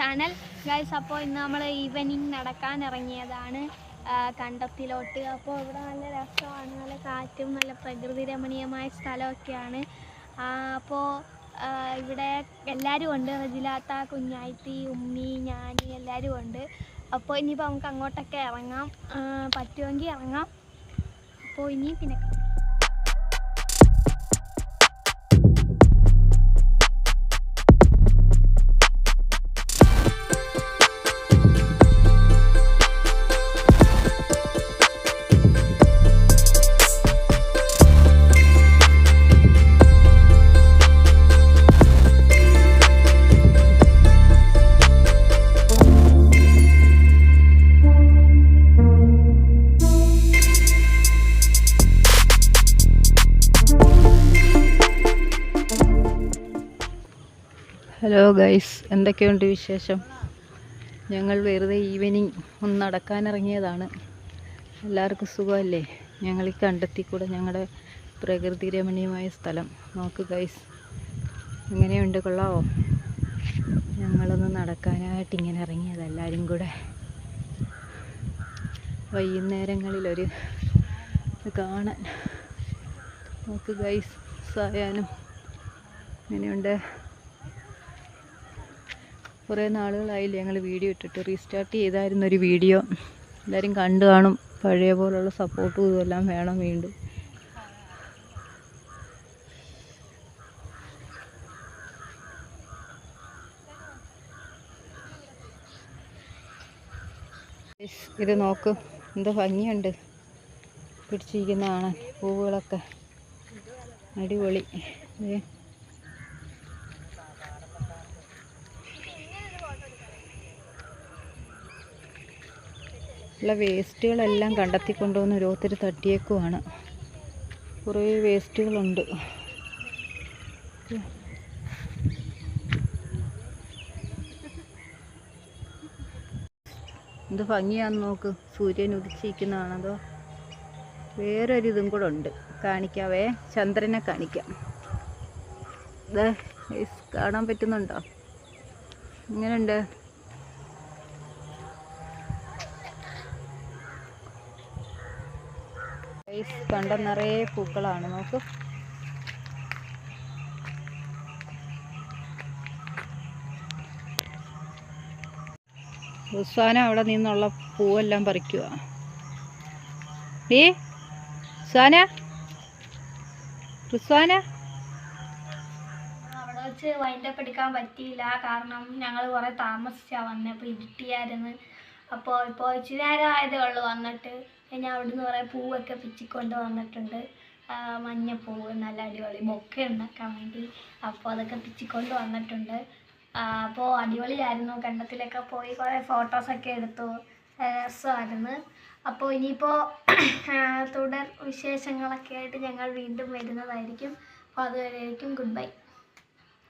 Channel guys. അപ്പോൾ ഇന്ന് നമ്മൾ ഈവനിങ് നടക്കാൻ ഇറങ്ങിയതാണ് കണ്ടത്തിലോട്ട്. അപ്പോൾ ഇവിടെ നല്ല രസമാണ്, നല്ല കാറ്റും നല്ല പ്രകൃതി രമണീയമായ സ്ഥലമൊക്കെയാണ്. അപ്പോൾ ഇവിടെ എല്ലാവരും ഉണ്ട്, റജിലാത്ത, കുഞ്ഞായിത്തി, ഉമ്മി, ഞാൻ എല്ലാവരും ഉണ്ട്. അപ്പോൾ ഇനിയിപ്പോൾ നമുക്ക് അങ്ങോട്ടൊക്കെ ഇറങ്ങാം, പറ്റുമെങ്കിൽ ഇറങ്ങാം. അപ്പോൾ ഇനി പിന്നെ ഹലോ ഗൈസ്, എന്തൊക്കെയുണ്ട് വിശേഷം? ഞങ്ങൾ വെറുതെ ഈവനിങ് ഒന്ന് നടക്കാനിറങ്ങിയതാണ്. എല്ലാവർക്കും സുഖമല്ലേ? ഞങ്ങൾ ഈ കണ്ടെത്തി കൂടെ ഞങ്ങളുടെ പ്രകൃതി രമണീയമായ സ്ഥലം നോക്ക് ഗൈസ്, എങ്ങനെയുണ്ട്? കൊള്ളാവോ? ഞങ്ങളൊന്ന് നടക്കാനായിട്ട് ഇങ്ങനെ ഇറങ്ങിയത് എല്ലാവരും കൂടെ. വൈകുന്നേരങ്ങളിലൊരു കാണാൻ നോക്ക് ഗൈസ്. സായാഹ്നം എങ്ങനെയുണ്ട്? കുറേ നാളുകളായില്ലേ ഞങ്ങൾ വീഡിയോ ഇട്ടിട്ട്. റീസ്റ്റാർട്ട് ചെയ്തായിരുന്നൊരു വീഡിയോ, എല്ലാവരും കണ്ടു കാണും. പഴയ പോലുള്ള സപ്പോർട്ടും ഇതെല്ലാം വേണം വീണ്ടും. ഇത് നോക്ക്, എന്ത് ഭംഗിയുണ്ട് പിടിച്ചിരിക്കുന്ന കാണാൻ. പൂവുകളൊക്കെ അടിപൊളി. ഉള്ള വേസ്റ്റുകളെല്ലാം കണ്ടെത്തി കൊണ്ടുവന്ന് ഓരോരുത്തർ തട്ടിയേക്കുവാണ്. കുറേ വേസ്റ്റുകളുണ്ട്. എന്ത് ഭംഗിയാന്ന് നോക്ക്, സൂര്യൻ ഉദിച്ചിരിക്കുന്നതാണതോ. വേറൊരിതും കൂടെ ഉണ്ട്, കാണിക്കാവേ. ചന്ദ്രനെ കാണിക്കാം. ഇത് കാണാൻ പറ്റുന്നുണ്ടോ? എങ്ങനെയുണ്ട്? കണ്ട നിറയെ പൂക്കളാണ്, നോക്ക്. റുസ്വാന അവിടെ നിന്നുള്ള പൂവെല്ലാം പറിക്കുക. റുസ്വാന അവിടെ വെച്ച് വൈൻഡപ്പ് എടുക്കാൻ പറ്റിയില്ല, കാരണം ഞങ്ങൾ കുറേ താമസിച്ചാണ് വന്നത്. അപ്പോൾ ഇരുട്ടിയായിരുന്നു. അപ്പോൾ ഇച്ചിരി നേരം ആയതേ ഉള്ളൂ വന്നിട്ട്. ഞാൻ അവിടുന്ന് കുറേ പൂവൊക്കെ പിച്ചിക്കൊണ്ട് വന്നിട്ടുണ്ട്. മഞ്ഞപ്പൂവ്, നല്ല അടിപൊളി ബൊക്കെ ഉണ്ടാക്കാൻ വേണ്ടി. അപ്പോൾ അതൊക്കെ പിച്ചിക്കൊണ്ട് വന്നിട്ടുണ്ട്. അപ്പോൾ അടിപൊളിയായിരുന്നു. കണ്ടത്തിലൊക്കെ പോയി കുറേ ഫോട്ടോസൊക്കെ എടുത്തു, രസമായിരുന്നു. അപ്പോൾ ഇനിയിപ്പോൾ തുടർ വിശേഷങ്ങളൊക്കെ ആയിട്ട് ഞങ്ങൾ വീണ്ടും വരുന്നതായിരിക്കും. അപ്പോൾ അതുവരെയായിരിക്കും ഗുഡ് ബൈ.